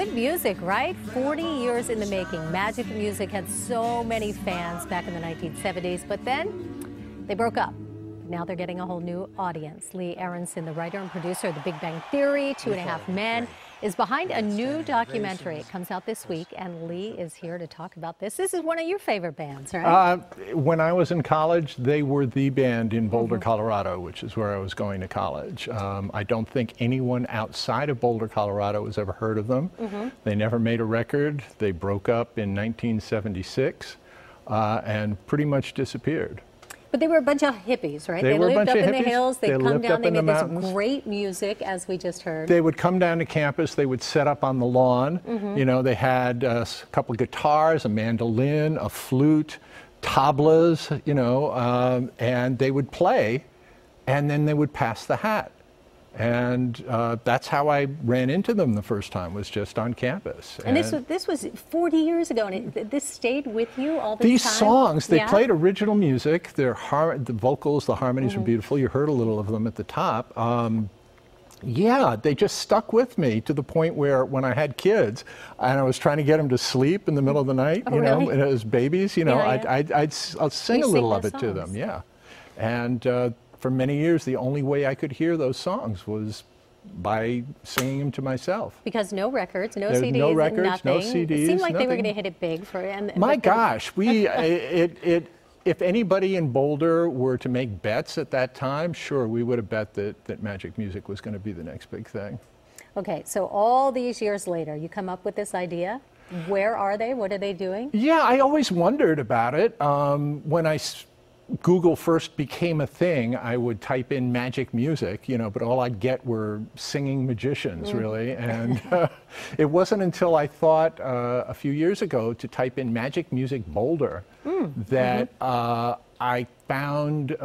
Good music, right? 40 years in the making. Magic Music had so many fans back in the 1970s, but then they broke up. Now they're getting a whole new audience. Aronsohn, the writer and producer of The Big Bang Theory, Two and a Half Men, is behind a new documentary. It comes out this week, and Lee is here to talk about this. This is one of your favorite bands, right? When I was in college, they were the band in Boulder, Colorado, which is where I was going to college. I don't think anyone outside of Boulder, Colorado has ever heard of them. They never made a record. They broke up in 1976 and pretty much disappeared. But they were a bunch of hippies, right? They were lived a bunch up of in hippies. the hills. They'd come down. They made mountains. this great music, as we just heard. They would come down to campus. They would set up on the lawn. You know, they had a couple of guitars, a mandolin, a flute, tablas, you know, and they would play, and then they would pass the hat. And that's how I ran into them the first time, was just on campus. And this was 40 years ago, and this stayed with you all this time? These songs, they played original music. The vocals, the harmonies were beautiful. You heard a little of them at the top. Yeah, they just stuck with me to the point where when I had kids and I was trying to get them to sleep in the middle of the night, you know, as babies, you know, I'll sing a little of it to them, And for many years, the only way I could hear those songs was by singing them to myself. Because no records, no There's CDs, no records, nothing. no CDs, It seemed like they were nothing. going to hit it big for you. My gosh, if anybody in Boulder were to make bets at that time, sure, we would have bet that Magic Music was going to be the next big thing. Okay, so all these years later, you come up with this idea. Where are they? What are they doing? Yeah, I always wondered about it. When Google first became a thing, I would type in Magic Music, you know, but all I'd get were singing magicians, really. And it wasn't until I thought a few years ago to type in Magic Music Boulder that I found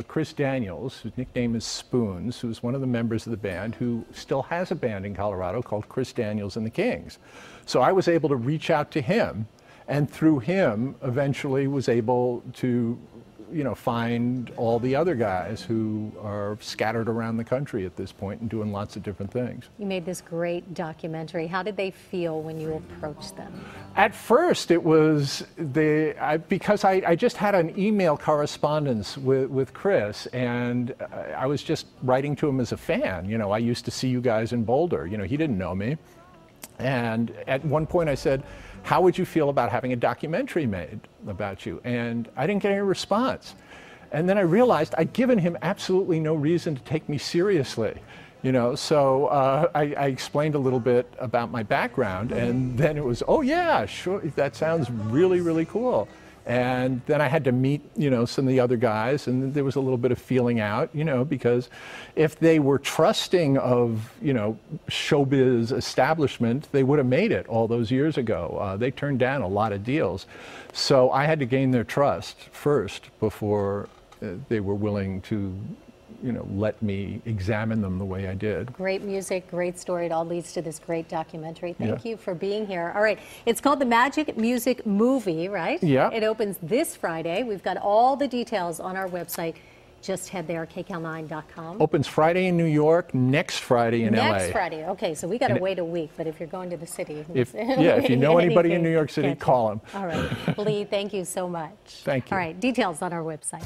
Chris Daniels, whose nickname is Spoons, who's one of the members of the band, who still has a band in Colorado called Chris Daniels and the Kings. So I was able to reach out to him, and through him eventually was able to, you know, find all the other guys who are scattered around the country at this point and doing lots of different things. You made this great documentary. How did they feel when you approached them? At first, it was because I just had an email correspondence with Chris, and I was just writing to him as a fan. You know, I used to see you guys in Boulder. You know, he didn't know me. And at one point I said, how would you feel about having a documentary made about you? And I didn't get any response. And then I realized I'd given him absolutely no reason to take me seriously. You know, so I explained a little bit about my background, and then it was, oh yeah, sure, that sounds really, really cool. And then I had to meet, you know, some of the other guys, and there was a little bit of feeling out, you know, because if they were trusting of, you know, showbiz establishment, they would have made it all those years ago. They turned down a lot of deals. So I had to gain their trust first before they were willing to, you know, let me examine them the way I did. Great music, great story. It all leads to this great documentary. Thank you for being here. All right, it's called the Magic Music Movie, right? Yeah. It opens this Friday. We've got all the details on our website. Just head there, kcal9.com. Opens Friday in New York, next Friday in LA. Next Friday. Okay, so we got to wait a week, but if you're going to the city. If you know anybody in New York City, call them. All right. Lee, thank you so much. Thank you. All right, details on our website.